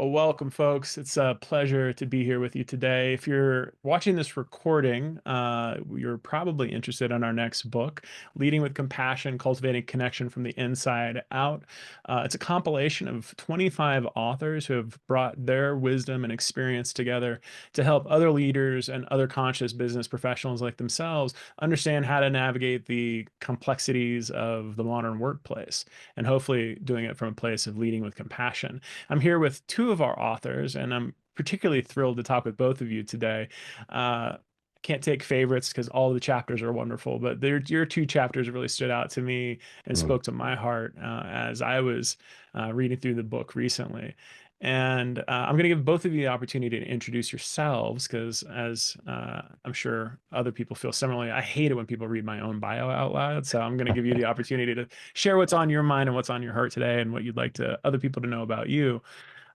Well, welcome, folks. It's a pleasure to be here with you today. If you're watching this recording, you're probably interested in our next book, Leading with Compassion, Cultivating Connection from the Inside Out. It's a compilation of 25 authors who have brought their wisdom and experience together to help other leaders and other conscious business professionals like themselves understand how to navigate the complexities of the modern workplace, and hopefully doing it from a place of leading with compassion. I'm here with two of our authors, and I'm particularly thrilled to talk with both of you today. Can't take favorites because all the chapters are wonderful, but your two chapters really stood out to me and Mm. spoke to my heart as I was reading through the book recently. And I'm going to give both of you the opportunity to introduce yourselves because, as I'm sure other people feel similarly, I hate it when people read my own bio out loud. So I'm going to give you the opportunity to share what's on your mind and what's on your heart today and what you'd like to other people to know about you.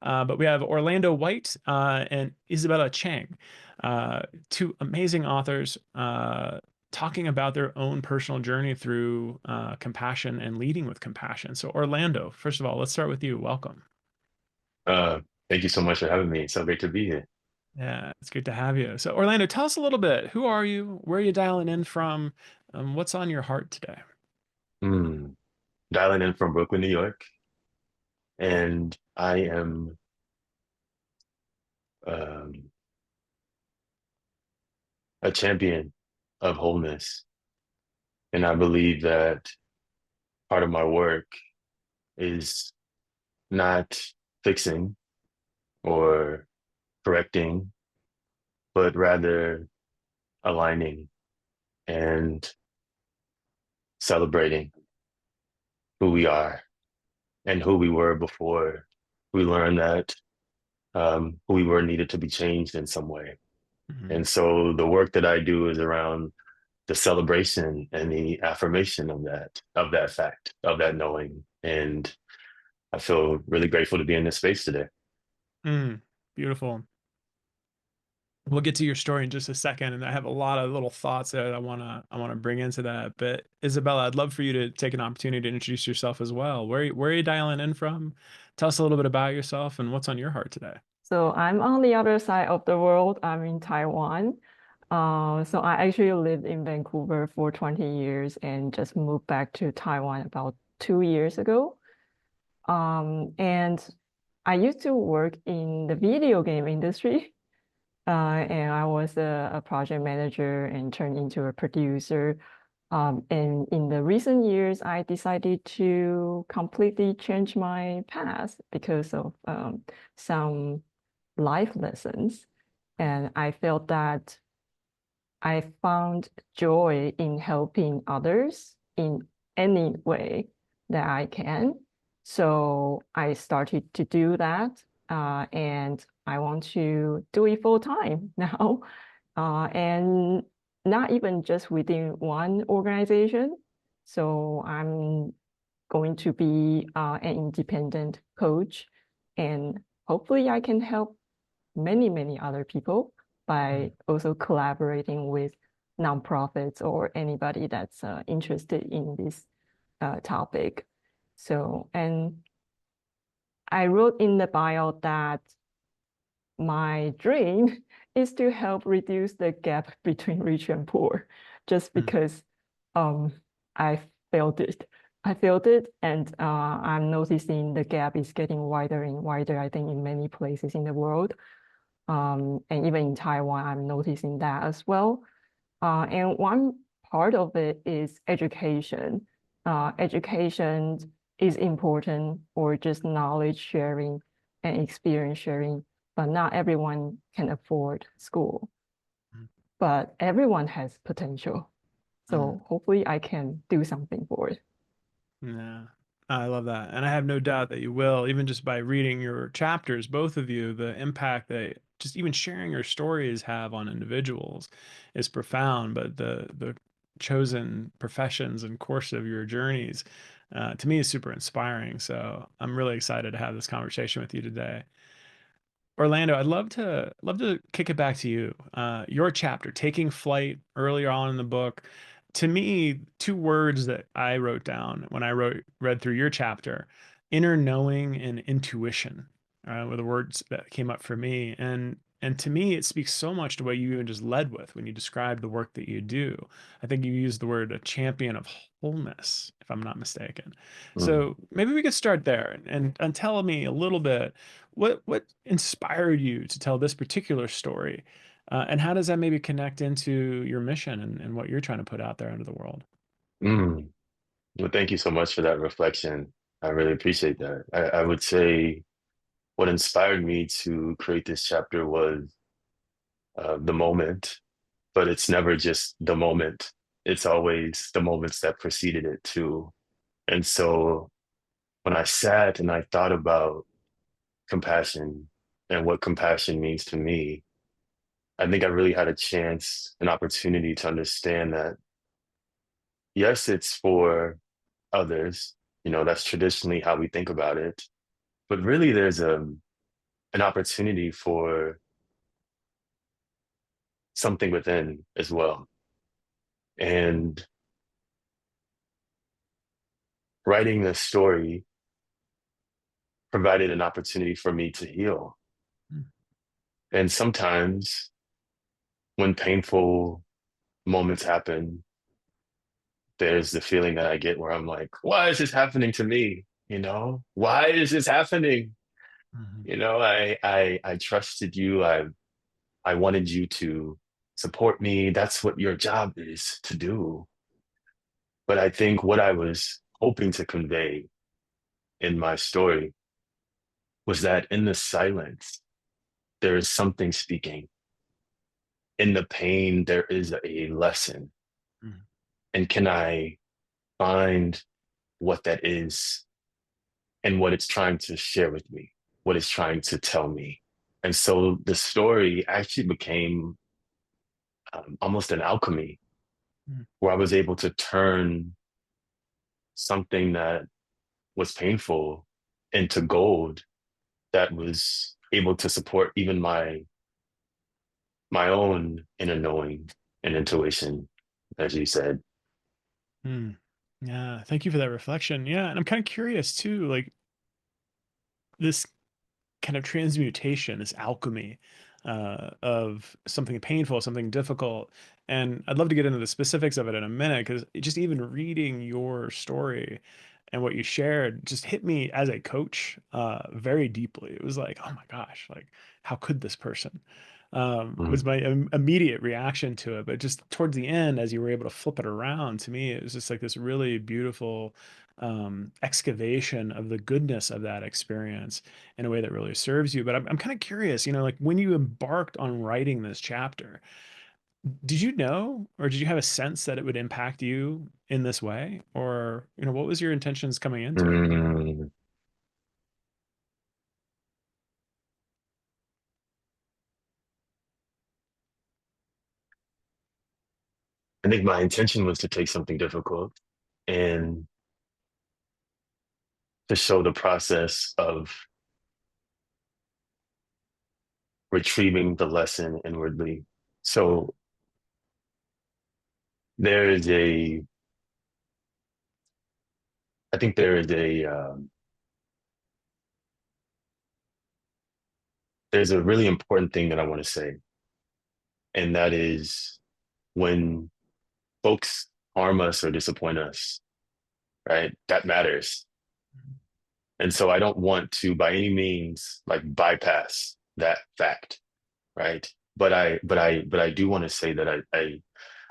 But we have Orlando White and Isabella Chang, two amazing authors talking about their own personal journey through compassion and leading with compassion. So, Orlando, first of all, let's start with you. Welcome. Uh, Thank you so much for having me. It's so great to be here. Yeah, it's good to have you. So, Orlando, tell us a little bit. Who are you? Where are you dialing in from? What's on your heart today? Mm. Dialing in from Brooklyn, New York, and I am um, a champion of wholeness. And I believe that part of my work is not fixing or correcting, but rather aligning and celebrating who we are and who we were before we learned that who we were needed to be changed in some way. Mhm. And so the work that I do is around the celebration and the affirmation of that fact, of that knowing. And I feel really grateful to be in this space today. Beautiful. We'll get to your story in just a second, and I have a lot of little thoughts that I wanna bring into that. But Isabella, I'd love for you to take an opportunity to introduce yourself as well. Where are you dialing in from? Tell us a little bit about yourself and what's on your heart today. So I'm on the other side of the world. I'm in Taiwan. So I actually lived in Vancouver for 20 years and just moved back to Taiwan about 2 years ago. And I used to work in the video game industry, and I was a project manager and turned into a producer. And in the recent years, I decided to completely change my path because of some life lessons. And I felt that I found joy in helping others in any way that I can. So I started to do that, and I want to do it full time now, and not even just within one organization. So I'm going to be an independent coach, and hopefully I can help many other people by also collaborating with nonprofits or anybody that's interested in this topic. So, and I wrote in the bio that my dream is to help reduce the gap between rich and poor, just Mm. because um, I felt it. I felt it, and I'm noticing the gap is getting wider and wider, I think, in many places in the world. And even in Taiwan, I'm noticing that as well. And one part of it is education. Education is important, or just knowledge sharing and experience sharing, but not everyone can afford school. But everyone has potential. Mm. So hopefully I can do something for it. Yeah, I love that. And I have no doubt that you will, even just by reading your chapters, both of you, the impact that just even sharing your stories have on individuals is profound. But the chosen professions and course of your journeys, to me, is super inspiring. So I'm really excited to have this conversation with you today. Orlando, I'd love to kick it back to you. Your chapter, Taking Flight, earlier on in the book. To me, two words that I wrote down when I read through your chapter, inner knowing and intuition. were the words that came up for me. And to me, it speaks so much to what you even just led with when you described the work that you do. I think you used the word a champion of wholeness, if I'm not mistaken. Mm. So maybe we could start there and tell me a little bit what inspired you to tell this particular story, and how does that maybe connect into your mission and what you're trying to put out there into the world? Mm. Well, thank you so much for that reflection. I really appreciate that. I would say what inspired me to create this chapter was the moment, but it's never just the moment. It's always the moments that preceded it too. And so when I sat and I thought about compassion and what compassion means to me, I think I really had a chance, an opportunity to understand that, yes, it's for others. That's traditionally how we think about it. But really, there's an opportunity for something within as well. And writing this story provided an opportunity for me to heal. Mm, And sometimes when painful moments happen, there's the feeling that I get where I'm like, why is this happening to me? Why is this happening? mhm, I trusted you. I wanted you to support me. That's what your job is to do. But I think what I was hoping to convey in my story was that in the silence, there is something speaking. In the pain, there is a lesson. mm, And can I find what that is and what it's trying to share with me, what it's trying to tell me? And so the story actually became almost an alchemy mm, where I was able to turn something that was painful into gold that was able to support even my own inner knowing and intuition, as you said. mm. Yeah, thank you for that reflection. Yeah, and I'm kind of curious too, like this kind of transmutation, this alchemy of something painful, something difficult. And I'd love to get into the specifics of it in a minute because just even reading your story and what you shared just hit me as a coach very deeply. It was like, oh my gosh, like how could this person? Was Mm, my immediate reaction to it. But just towards the end, as you were able to flip it around, to me, it was just like this really beautiful excavation of the goodness of that experience in a way that really serves you. But I'm kind of curious, like when you embarked on writing this chapter, did you know or did you have a sense that it would impact you in this way? Or, what was your intentions coming into it? mm. I think my intention was to take something difficult and to show the process of retrieving the lesson inwardly. So there is a, I think there's a really important thing that I want to say, and that is when folks harm us or disappoint us, right? That matters. And so I don't want to by any means like bypass that fact, right? But I do want to say that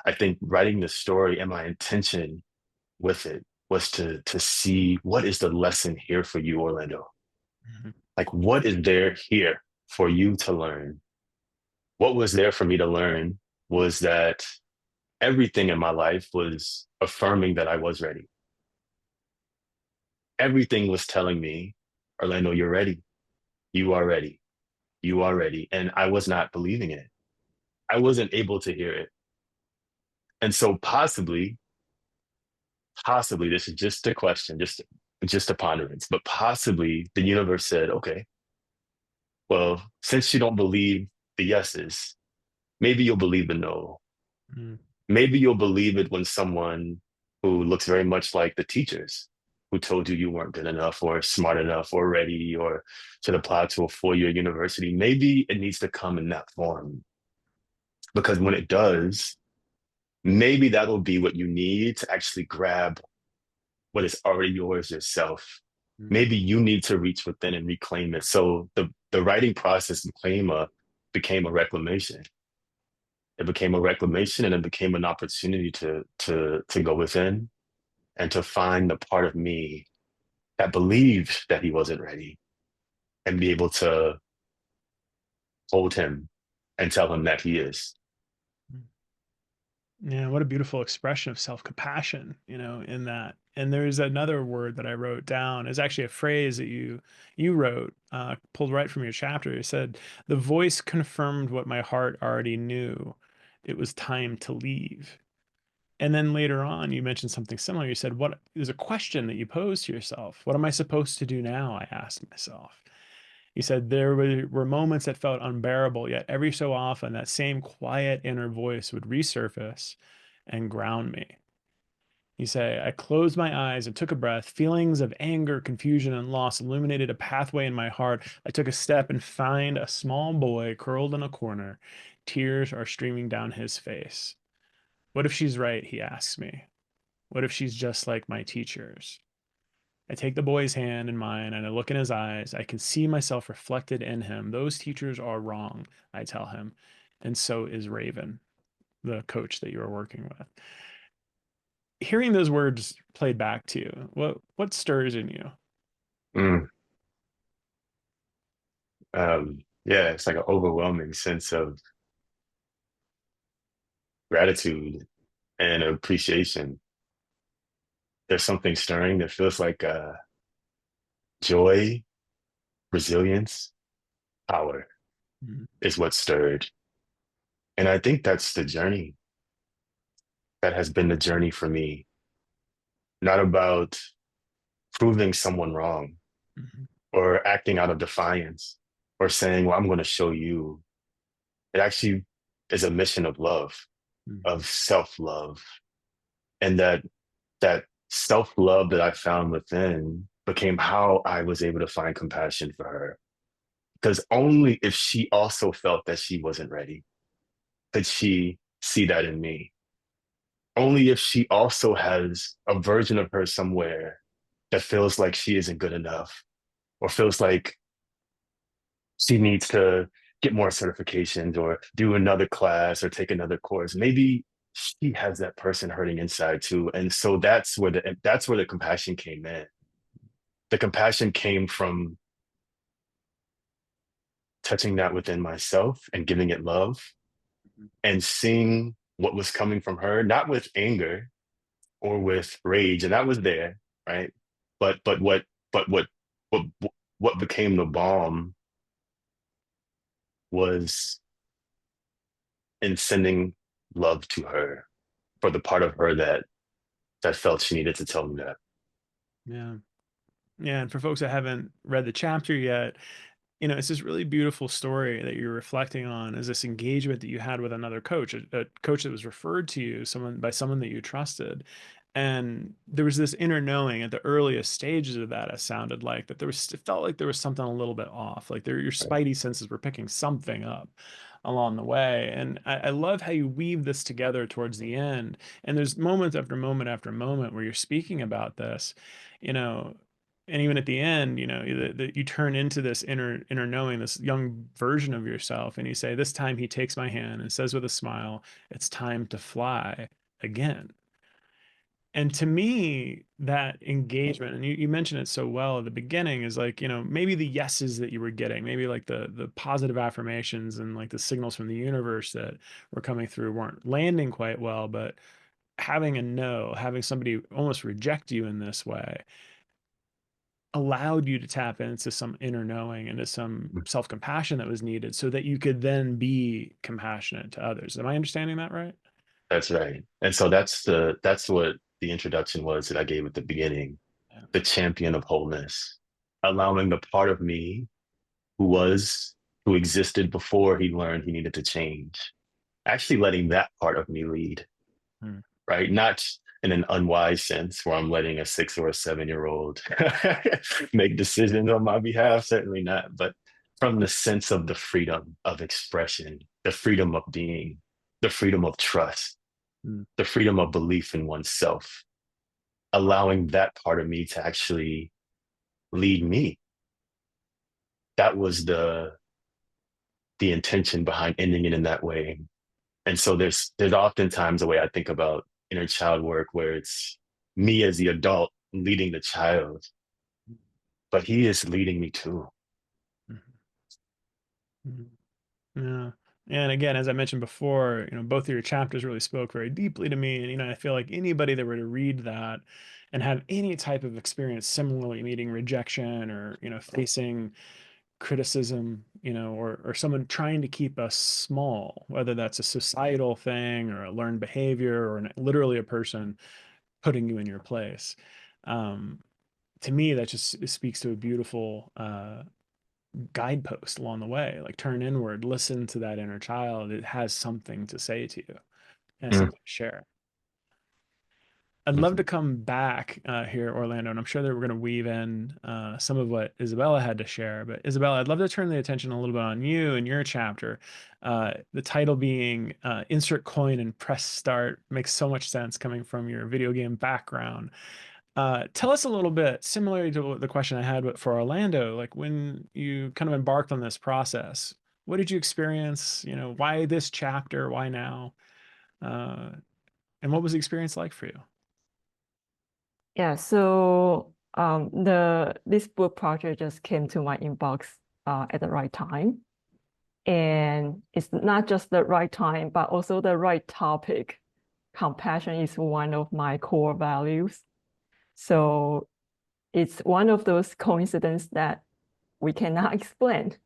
I think writing the story and my intention with it was to see what is the lesson here for you, Orlando? Mhm, Like what is there here for you to learn? What was there for me to learn was that everything in my life was affirming that I was ready. Everything was telling me, Orlando, you're ready. You are ready. You are ready. And I was not believing it. I wasn't able to hear it. And so possibly, this is just a question, just a ponderance, but possibly the universe said, okay, well, since you don't believe the yeses, maybe you'll believe the no. mm, Maybe you'll believe it when someone who looks very much like the teachers, who told you you weren't good enough or smart enough or ready or should apply to a 4-year university. Maybe it needs to come in that form, because when it does, maybe that'll be what you need to actually grab what is already yours yourself. Mm. Maybe you need to reach within and reclaim it. So the writing process became a reclamation. It became a reclamation, and it became an opportunity to go within and to find the part of me that believed that he wasn't ready, and be able to hold him and tell him that he is. Yeah, what a beautiful expression of self-compassion, in that. And there's another word that I wrote down. Is actually a phrase that you wrote, pulled right from your chapter. You said, "The voice confirmed what my heart already knew. It was time to leave." And then later on, you mentioned something similar. You said, "What is a question that you posed to yourself? What am I supposed to do now?" I asked myself. You said there were moments that felt unbearable, yet every so often that same quiet inner voice would resurface and ground me. You say, "I closed my eyes and took a breath. Feelings of anger, confusion, and loss illuminated a pathway in my heart. I took a step and find a small boy curled in a corner. Tears are streaming down his face. What if she's right?" he asks me. "What if she's just like my teachers?" I take the boy's hand in mine and I look in his eyes. I can see myself reflected in him. "Those teachers are wrong," I tell him. And so is Raven, the coach that you were working with. Hearing those words played back to you, what stirs in you? Mm. Yeah, it's like an overwhelming sense of gratitude and appreciation. There's something stirring that feels like joy, resilience, power Mm, is what stirred. And I think that's the journey. That has been the journey for me. Not about proving someone wrong mhm, or acting out of defiance or saying, well, I'm going to show you. It actually is a mission of love, mm, of self-love. And that self-love that I found within became how I was able to find compassion for her. Because only if she also felt that she wasn't ready could she see that in me. Only if she also has a version of her somewhere that feels like she isn't good enough, or feels like she needs to get more certifications or do another class or take another course. Maybe she has that person hurting inside too. And so that's where the compassion came in. The compassion came from touching that within myself and giving it love and seeing what was coming from her, not with anger or with rage, and that was there, right? But what what became the balm was in sending love to her for the part of her that felt she needed to tell me that. yeah. Yeah. And for folks that haven't read the chapter yet, it's this really beautiful story that you're reflecting on, is this engagement that you had with another coach, a coach that was referred to you, someone that you trusted. And there was this inner knowing at the earliest stages of that. It sounded like that it felt like there was something a little bit off, like your Right. spidey senses were picking something up along the way. And I love how you weave this together towards the end. And there's moments after moment after moment where you're speaking about this, you know, and even at the end, that you turn into this inner knowing, this young version of yourself, and you say, "This time he takes my hand and says with a smile, 'It's time to fly again.'" And to me, that engagement, and you mentioned it so well at the beginning, is like, maybe the yeses that you were getting, maybe like the positive affirmations and like the signals from the universe that were coming through weren't landing quite well, but having a no, having somebody almost reject you in this way allowed you to tap into some inner knowing, into some self-compassion that was needed so that you could then be compassionate to others. Am I understanding that right? That's right. And so that's what the introduction was that I gave at the beginning, Yeah. the champion of wholeness, allowing the part of me who was who existed before he learned he needed to change, actually letting that part of me lead, Mm, right? Not in an unwise sense where I'm letting a 6 or a 7-year-old make decisions on my behalf. Certainly not. But from the sense of the freedom of expression, the freedom of being, the freedom of trust, Mm. the freedom of belief in oneself, allowing that part of me to actually lead me. That was the intention behind ending it in that way. And so there's oftentimes a way I think about inner child work where it's me as the adult leading the child, but he is leading me too. Mhm. Mhm. Yeah. And again, as I mentioned before, both of your chapters really spoke very deeply to me. And, I feel like anybody that were to read that and have any type of experience similarly meeting rejection or, facing criticism, or someone trying to keep us small, whether that's a societal thing or a learned behavior or literally a person putting you in your place. Um, to me, that just speaks to a beautiful guidepost along the way. Like turn inward, listen to that inner child. It has something to say to you and Mm, something to share. I'd love to mhm. come back here, Orlando, and I'm sure that we're going to weave in some of what Isabella had to share. But Isabella, I'd love to turn the attention a little bit on you and your chapter. The title being "Insert Coin and Press Start" makes so much sense coming from your video game background. Tell us a little bit, similarly to the question I had for Orlando, like when you kind of embarked on this process, what did you experience? Why this chapter? Why now? Uh, and what was the experience like for you? Yeah, so this book project just came to my inbox at the right time. And it's not just the right time, but also the right topic. Compassion is one of my core values. So it's one of those coincidences that we cannot explain.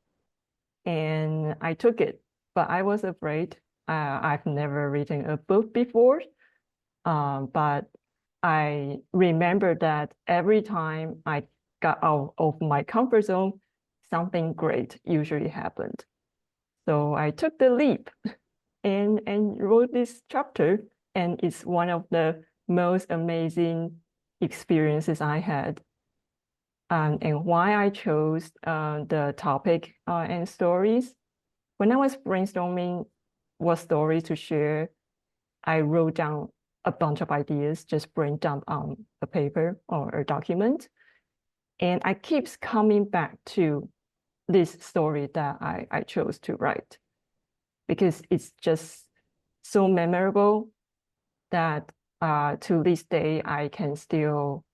And I took it, but I was afraid. I've never written a book before, but I remember that every time I got out of my comfort zone, something great usually happened. So I took the leap and wrote this chapter, and it's one of the most amazing experiences I had. And why I chose the topic and stories. When I was brainstorming what story to share, I wrote down a bunch of ideas, just brain dump on a paper or a document. And I keeps coming back to this story that I chose to write because it's just so memorable that to this day, I can still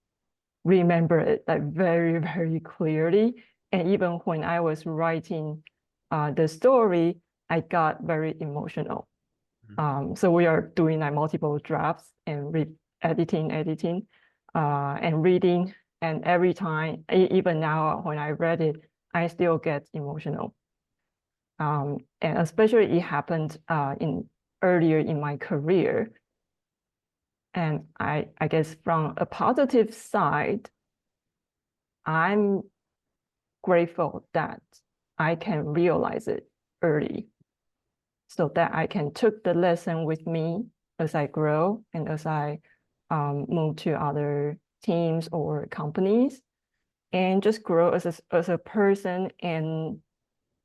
remember it like very, very clearly. And even when I was writing the story, I got very emotional. So we are doing like multiple drafts and editing, and reading. And every time, even now when I read it, I still get emotional. And especially it happened in earlier in my career. And I guess from a positive side, I'm grateful that I can realize it early so that I can take the lesson with me as I grow and as I move to other teams or companies and just grow as a person and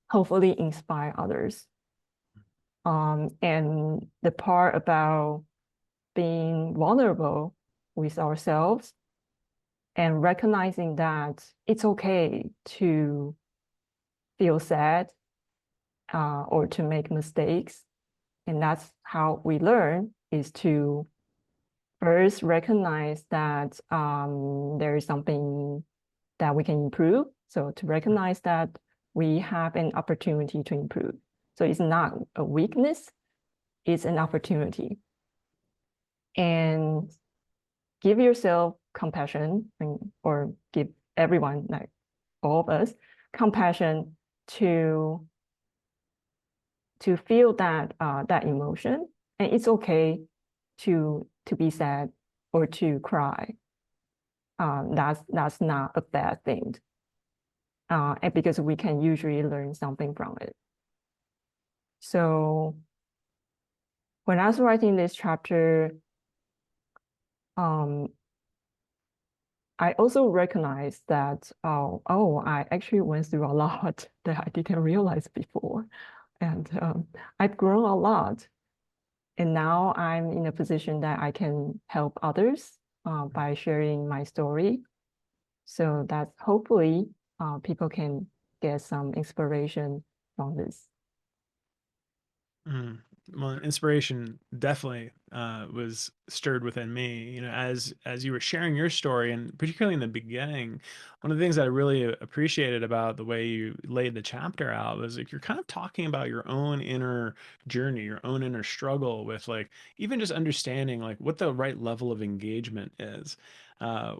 hopefully inspire others. And the part about being vulnerable with ourselves and recognizing that it's okay to feel sad or to make mistakes. And that's how we learn is to first recognize that there is something that we can improve. So to recognize that we have an opportunity to improve. So it's not a weakness, it's an opportunity. And give yourself compassion or give everyone, like all of us, compassion to feel that that emotion. And it's okay to be sad or to cry. That's not a bad thing. And because we can usually learn something from it. So when I was writing this chapter, I also recognize that, I actually went through a lot that I didn't realize before. And I've grown a lot. And now I'm in a position that I can help others by sharing my story. So that hopefully people can get some inspiration from this. Well, inspiration definitely was stirred within me. You know, as you were sharing your story, and particularly in the beginning, one of the things that I really appreciated about the way you laid the chapter out was like you're kind of talking about your own inner journey, your own inner struggle with like even just understanding like what the right level of engagement is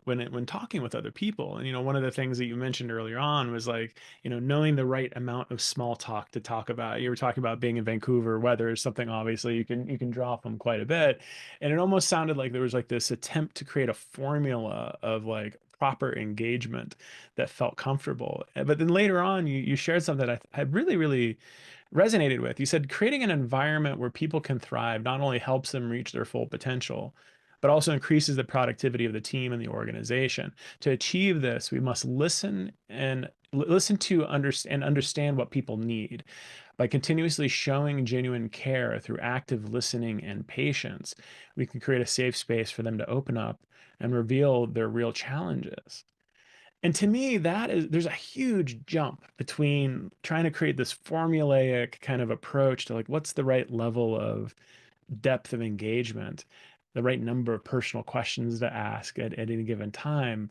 when talking with other people. And you know, one of the things that you mentioned earlier on was like you know knowing the right amount of small talk to talk about. You were talking about being in Vancouver, weather is something obviously you can draw from quite a bit, and it almost sounded like there was like this attempt to create a formula of like proper engagement that felt comfortable. But then later on, you shared something that I really resonated with. You said creating an environment where people can thrive not only helps them reach their full potential, but also increases the productivity of the team and the organization. To achieve this, we must listen to understand what people need. By continuously showing genuine care through active listening and patience, we can create a safe space for them to open up and reveal their real challenges. And to me, there's a huge jump between trying to create this formulaic kind of approach to like what's the right level of depth of engagement, the right number of personal questions to ask at any given time,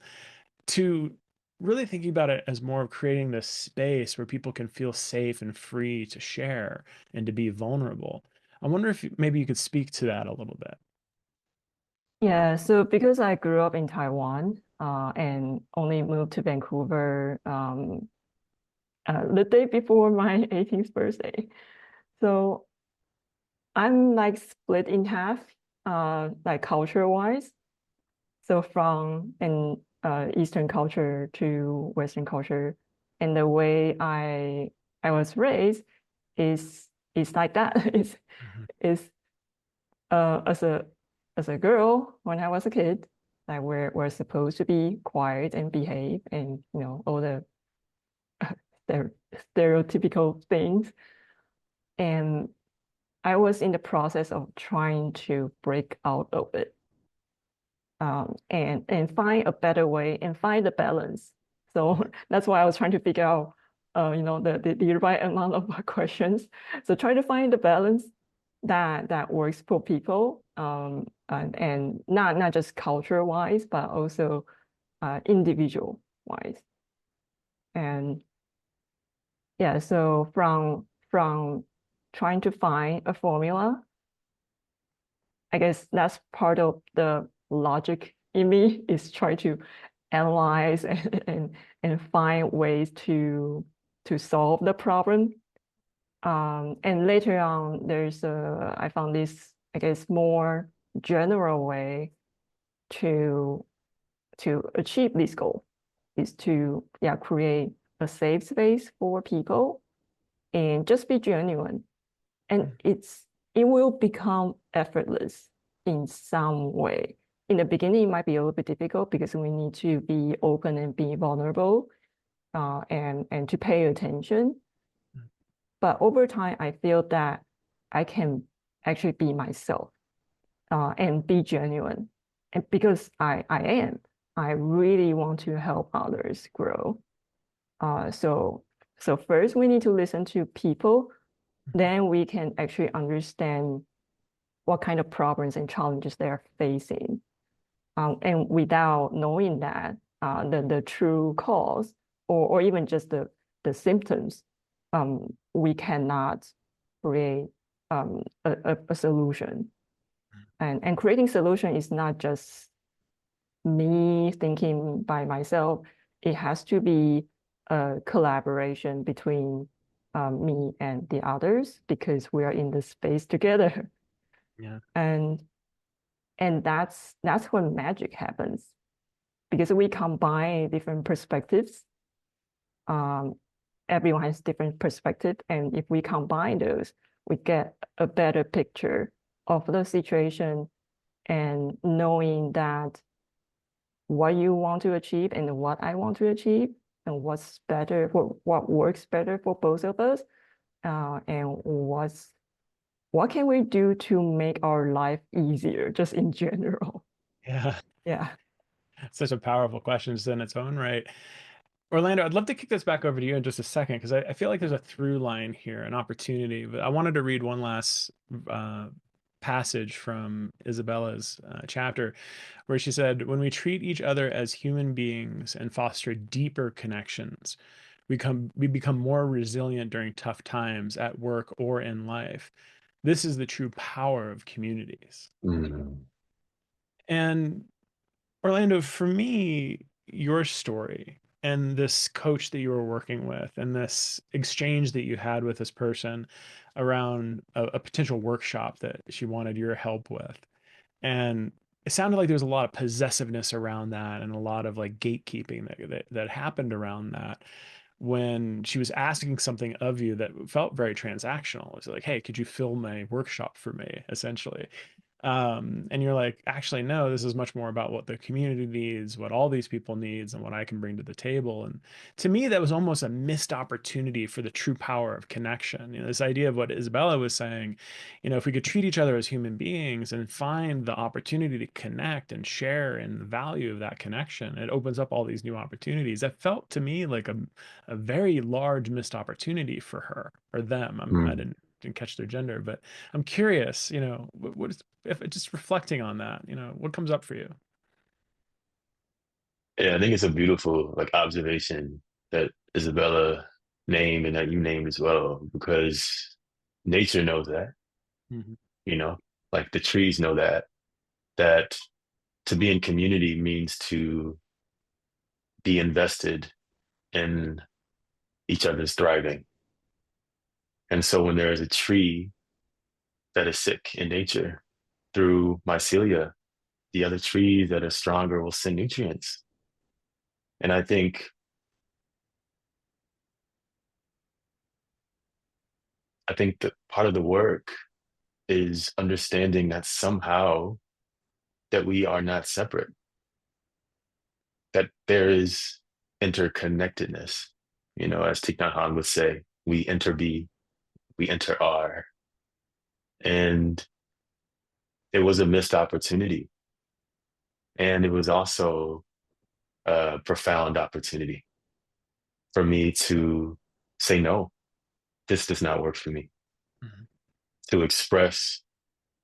to really thinking about it as more of creating this space where people can feel safe and free to share and to be vulnerable. I wonder if maybe you could speak to that a little bit. Yeah, so because I grew up in Taiwan and only moved to Vancouver the day before my 18th birthday. So I'm like split in half, like culture-wise. So from an Eastern culture to Western culture, and the way I was raised is like that. Is as a girl when I was a kid, like we're supposed to be quiet and behave, and you know all the stereotypical things. And I was in the process of trying to break out of it, and find a better way and find the balance. So that's why I was trying to figure out, the right amount of questions. So try to find the balance that works for people, and not just culture wise, but also individual wise. And yeah, so from trying to find a formula, I guess that's part of the logic in me is try to analyze and find ways to solve the problem. And later on, I found this, I guess, more general way to achieve this goal is to create a safe space for people and just be genuine. And it will become effortless in some way. In the beginning, it might be a little bit difficult because we need to be open and be vulnerable, and to pay attention. But over time, I feel that I can actually be myself, and be genuine. And because I really want to help others grow. So first we need to listen to people, then we can actually understand what kind of problems and challenges they are facing. And without knowing that, the true cause or even just the symptoms, we cannot create a solution. And creating solution is not just me thinking by myself. It has to be a collaboration between me and the others because we are in the space together. Yeah. And that's when magic happens because we combine different perspectives. Everyone has different perspective, and if we combine those, we get a better picture of the situation and knowing that what you want to achieve and what I want to achieve and what's better for what works better for both of us, and what can we do to make our life easier just in general. Yeah. Yeah. Such a powerful question just in its own right. Orlando, I'd love to kick this back over to you in just a second because I feel like there's a through line here, an opportunity. But I wanted to read one last passage from Isabella's chapter where she said, "When we treat each other as human beings and foster deeper connections, we become more resilient during tough times at work or in life. This is the true power of communities." Mm. And Orlando, for me, your story and this coach that you were working with and this exchange that you had with this person around a potential workshop that she wanted your help with. And it sounded like there was a lot of possessiveness around that and a lot of like gatekeeping that happened around that when she was asking something of you that felt very transactional. It's like, hey, could you fill my workshop for me, essentially? And you're like, actually, no, this is much more about what the community needs, what all these people needs, and what I can bring to the table. And to me, that was almost a missed opportunity for the true power of connection. This idea of what Isabella was saying, if we could treat each other as human beings and find the opportunity to connect and share in the value of that connection, it opens up all these new opportunities. That felt to me like a very large missed opportunity for her or them. I Mm. didn't catch their gender, but I'm curious, what is, if just reflecting on that, what comes up for you? Yeah, I think it's a beautiful like observation that Isabella named and that you named as well, because nature knows that, Mhm. you know, like the trees know that to be in community means to be invested in each other's thriving. And so when there is a tree that is sick in nature, through mycelia, the other trees that are stronger will send nutrients. And I think that part of the work is understanding that somehow that we are not separate, that there is interconnectedness. As Thich Nhat Hanh would say, we enter be, we enter are. And it was a missed opportunity. And it was also a profound opportunity for me to say, no, this does not work for me, Mhm. to express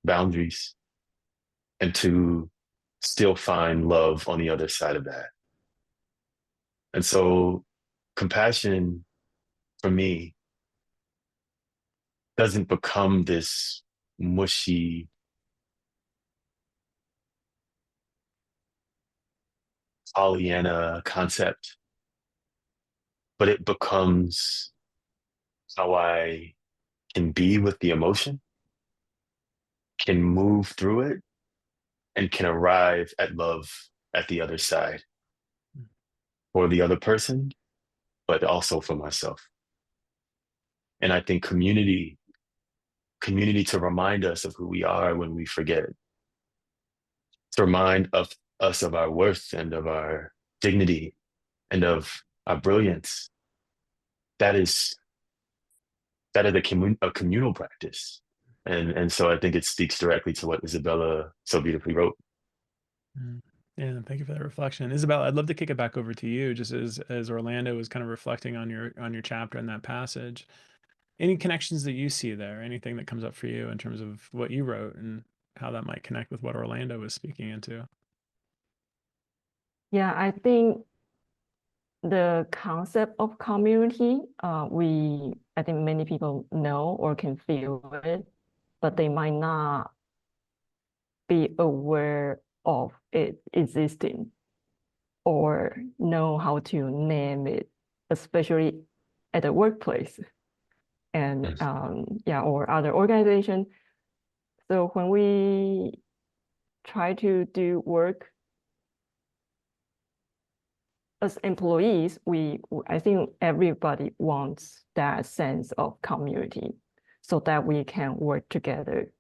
boundaries and to still find love on the other side of that. And so compassion for me doesn't become this mushy Pollyanna concept, but it becomes how I can be with the emotion, can move through it, and can arrive at love at the other side for the other person, but also for myself. And I think community to remind us of who we are when we forget, to remind of us of our worth and of our dignity and of our brilliance. That is a communal practice. And so I think it speaks directly to what Isabella so beautifully wrote. Mm. Yeah, thank you for that reflection. Isabel, I'd love to kick it back over to you, just as Orlando was kind of reflecting on your chapter in that passage. Any connections that you see there? Anything that comes up for you in terms of what you wrote and how that might connect with what Orlando was speaking into? Yeah, I think the concept of community, I think many people know or can feel it, but they might not be aware of it existing or know how to name it, especially at the workplace and Mm. yeah, or other organization. So when we try to do work as employees, I think everybody wants that sense of community so that we can work together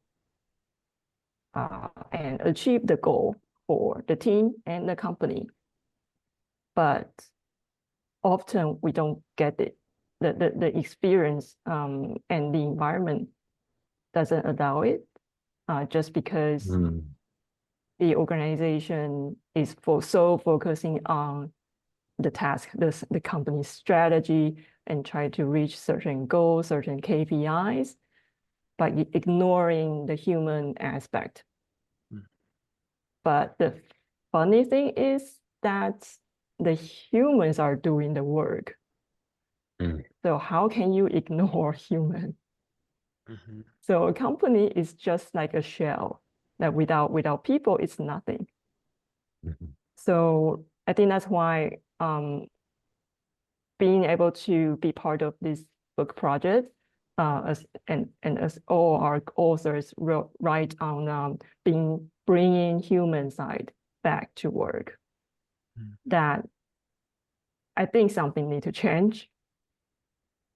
and achieve the goal for the team and the company. But often we don't get it. The experience and the environment doesn't allow it, just because the organization is so focusing on the task, the company's strategy, and try to reach certain goals, certain KPIs, but ignoring the human aspect. But the funny thing is that the humans are doing the work. So how can you ignore human? So a company is just like a shell that without people, it's nothing. So I think that's why being able to be part of this book project, as all our authors write on bringing human side back to work, that I think something need to change,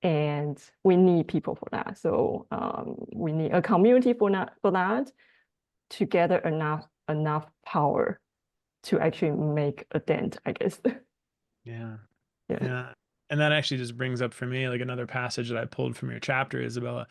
and we need people for that. So we need a community for that to gather enough power to actually make a dent, I guess. Yeah. Yeah. Yeah. And that actually just brings up for me like another passage that I pulled from your chapter, Isabella.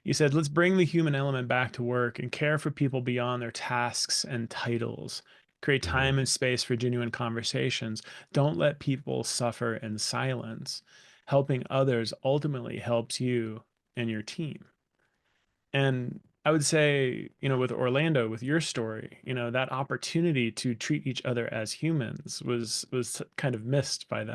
You said, let's bring the human element back to work and care for people beyond their tasks and titles. Create time and space for genuine conversations. Don't let people suffer in silence. Helping others ultimately helps you and your team. And I would say, with Orlando, with your story, that opportunity to treat each other as humans was kind of missed by the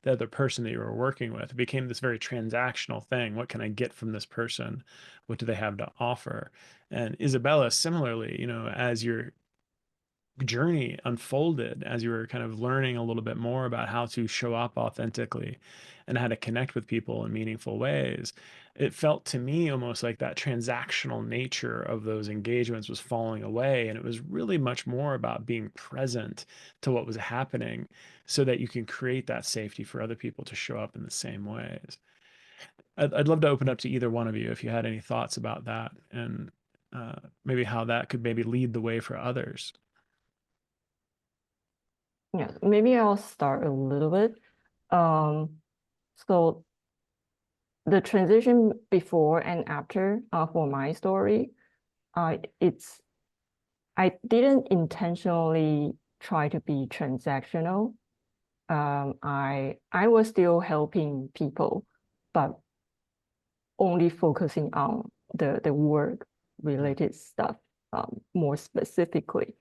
other person that you were working with. It became this very transactional thing. What can I get from this person? What do they have to offer? And Isabella, similarly, as your journey unfolded, as you were kind of learning a little bit more about how to show up authentically and how to connect with people in meaningful ways, it felt to me almost like that transactional nature of those engagements was falling away. And it was really much more about being present to what was happening so that you can create that safety for other people to show up in the same ways. I'd love to open up to either one of you if you had any thoughts about that, and maybe how that could maybe lead the way for others. Yeah, maybe I'll start a little bit. So the transition before and after, for my story, it's I didn't intentionally try to be transactional. I was still helping people, but only focusing on the work related stuff, more specifically.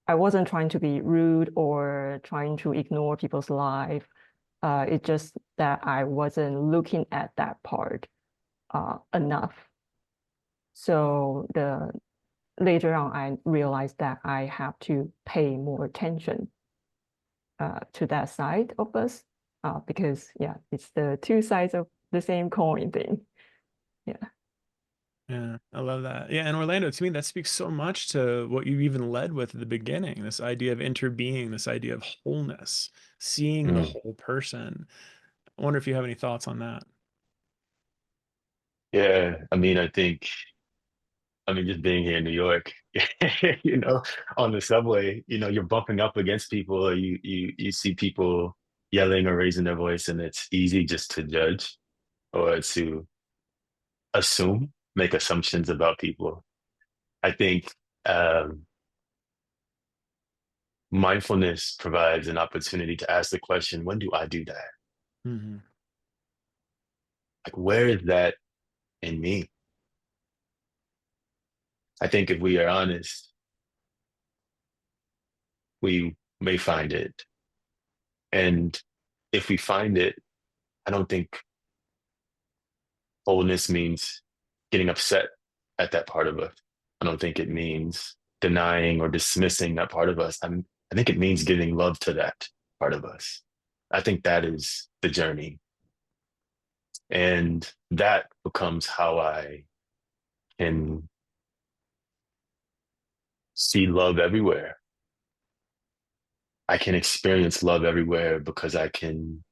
I wasn't trying to be rude or trying to ignore people's life. It's just that I wasn't looking at that part enough. So later on, I realized that I have to pay more attention to that side of us, because yeah, it's the two sides of the same coin thing. Yeah. Yeah, I love that. Yeah, and Orlando, to me, that speaks so much to what you even led with at the beginning, this idea of interbeing, this idea of wholeness, seeing the whole person. I wonder if you have any thoughts on that. Yeah, I mean, just being here in New York, on the subway, you're bumping up against people, or you see people yelling or raising their voice, and it's easy just to judge or to assume, make assumptions about people. I think mindfulness provides an opportunity to ask the question, when do I do that? Hmm. Like, where is that in me? I think if we are honest, we may find it. And if we find it, I don't think wholeness means getting upset at that part of us. I don't think it means denying or dismissing that part of us. I think it means giving love to that part of us. I think that is the journey. And that becomes how I can see love everywhere. I can experience love everywhere because I can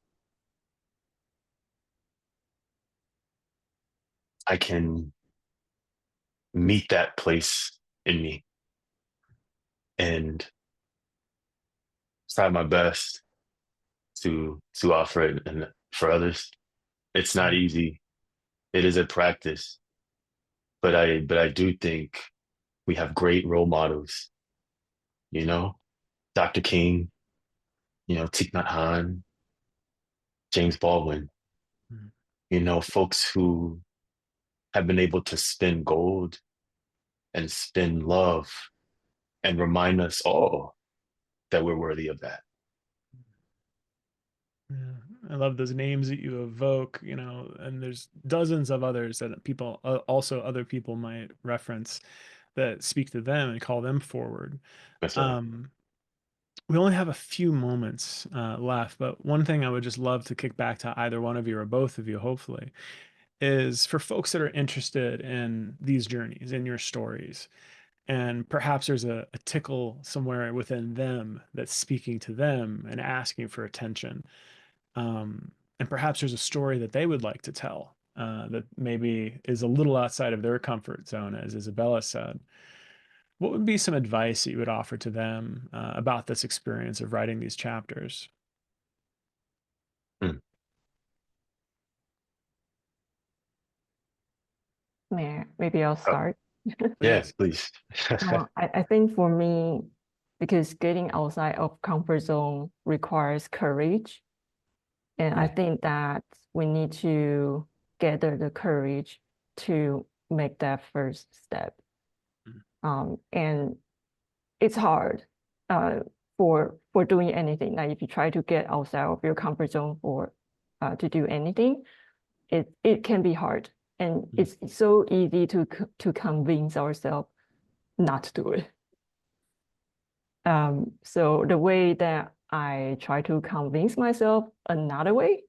meet that place in me and try my best to offer it and for others. It's not Mhm. easy. It is a practice, but I do think we have great role models, you know, Dr. King, Thich Nhat Hanh, James Baldwin, Mhm. folks who have been able to spin gold and spin love and remind us all that we're worthy of that. Yeah, I love those names that you evoke, and there's dozens of others that people, also other people might reference that speak to them and call them forward. That's right. Um, we only have a few moments left, but one thing I would just love to kick back to either one of you or both of you, hopefully, is for folks that are interested in these journeys, in your stories, and perhaps there's a tickle somewhere within them that's speaking to them and asking for attention. And perhaps there's a story that they would like to tell that maybe is a little outside of their comfort zone, as Isabella said. What would be some advice that you would offer to them about this experience of writing these chapters? Mm. Maybe I'll Oh, start. yeah, Please. please. I think for me, because getting outside of comfort zone requires courage, and I Mm, think that we need to gather the courage to make that first step. Mhm. And it's hard uh, for doing anything. Like if you try to get outside of your comfort zone for to do anything, it can be hard, and Mhm. it's so easy to convince ourselves not to do it. So the way that I try to convince myself another way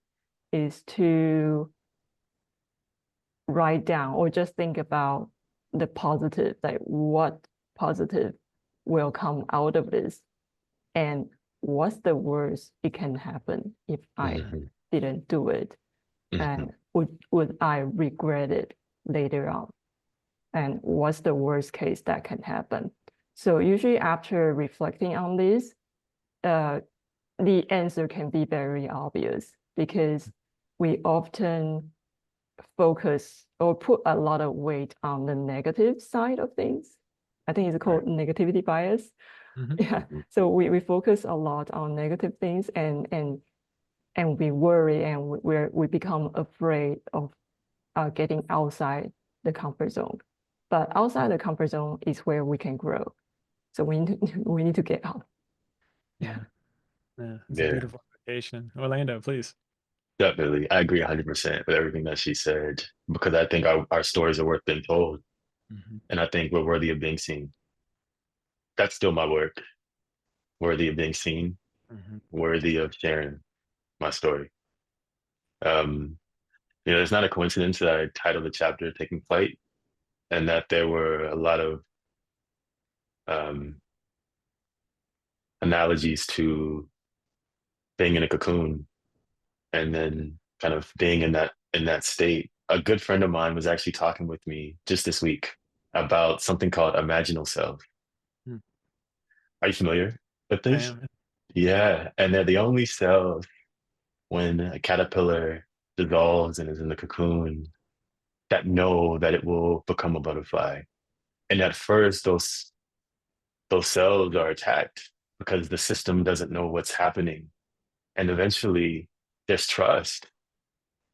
is to write down or just think about the positive, like what positive will come out of this, and what's the worst it can happen if I mhm, didn't do it, mhm, and would I regret it later on, and what's the worst case that can happen. So usually after reflecting on this, uh, the answer can be very obvious because we often focus or put a lot of weight on the negative side of things. I think it's right. called negativity bias. Mhm. Yeah. Mhm, So we focus a lot on negative things, and we worry, and we become afraid of getting outside the comfort zone. But outside the comfort zone is where we can grow. So we need to get out. Yeah, yeah, it's a yeah, beautiful invitation. Orlando, please. definitely. I agree 100% with everything that she said because I think our stories are worth being told. Mhm. And I think we're worthy of being seen. That's still my work, worthy of being seen, Mhm. worthy of sharing my story. Um, it's not a coincidence that I titled the chapter Taking Flight and that there were a lot of um, analogies to being in a cocoon and then kind of being in that state. A good friend of mine was actually talking with me just this week about something called imaginal self. Mm. Are you familiar with I this? am. Yeah, and they're the only cells when a caterpillar dissolves and is in the cocoon that know that it will become a butterfly. And at first, those cells are attacked because the system doesn't know what's happening. And eventually, there's trust,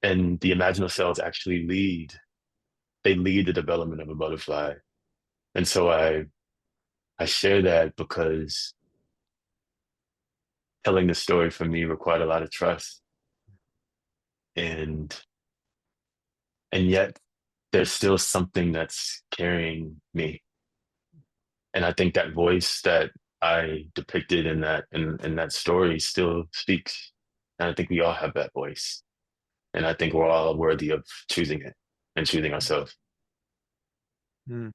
and the imaginal cells actually lead. They lead the development of a butterfly. And so I share that because telling the story for me required a lot of trust, and and yet there's still something that's carrying me. And I think that voice that I depicted in that story still speaks. And I think we all have that voice. And I think we're all worthy of choosing it and choosing ourselves. Mm.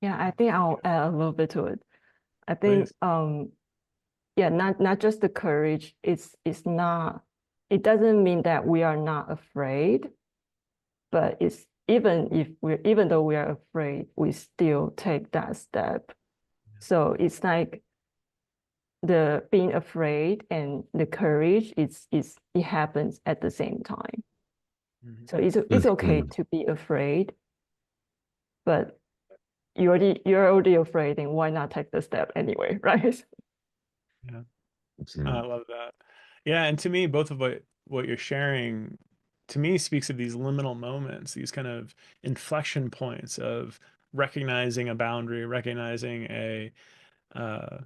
Yeah, I think I'll add a little bit to it. I think Please. yeah, not just the courage. It doesn't mean that we are not afraid, but even though we are afraid, we still take that step. So it's like the being afraid and the courage it happens at the same time. So it's okay Mhm. to be afraid, but you're already afraid, and why not take the step anyway, right? Yeah. I Mhm. love that. Yeah, and to me, both of what you're sharing to me speaks of these liminal moments, these kind of inflection points of recognizing a boundary, recognizing uh,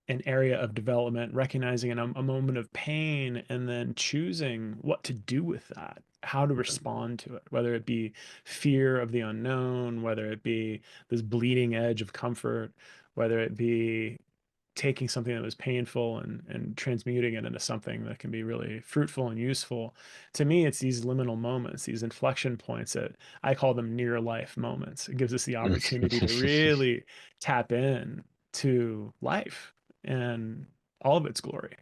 an area of development, recognizing a moment of pain, and then choosing what to do with that, how to respond to it, whether it be fear of the unknown, whether it be this bleeding edge of comfort, whether it be taking something that was painful and transmuting it into something that can be really fruitful and useful. To me, it's these liminal moments, these inflection points that I call them near life moments. It gives us the opportunity to really tap in to life and all of its glory.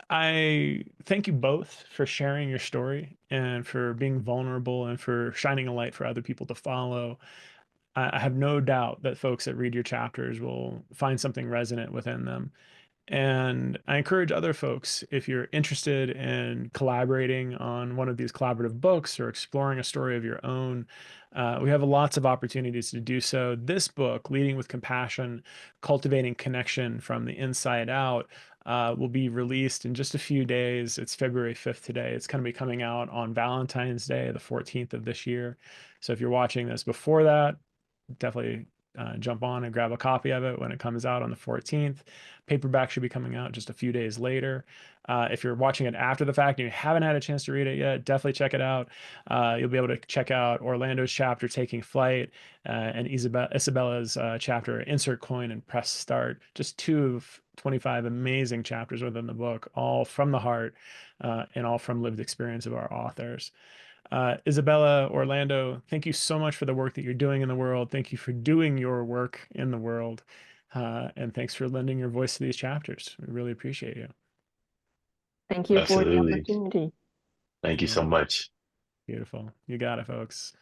I thank you both for sharing your story and for being vulnerable and for shining a light for other people to follow. I have no doubt that folks that read your chapters will find something resonant within them. And I encourage other folks, if you're interested in collaborating on one of these collaborative books or exploring a story of your own, we have lots of opportunities to do so. This book, Leading with Compassion, Cultivating Connection from the Inside Out, will be released in just a few days. It's February 5th today. It's going to be coming out on Valentine's Day, the 14th of this year. So if you're watching this before that, definitely jump on and grab a copy of it when it comes out on the 14th. Paperback should be coming out just a few days later. If you're watching it after the fact and you haven't had a chance to read it yet, definitely check it out. You'll be able to check out Orlando's chapter, Taking Flight, and Isabella's chapter, Insert Coin and Press Start. Just two of 25 amazing chapters within the book, all from the heart and all from lived experience of our authors. Isabella, Orlando, thank you so much for the work that you're doing in the world. Thank you for doing your work in the world. And thanks for lending your voice to these chapters. We really appreciate you. Thank you for the Absolutely. opportunity. Thank you Yeah, so much. beautiful. You got it, folks.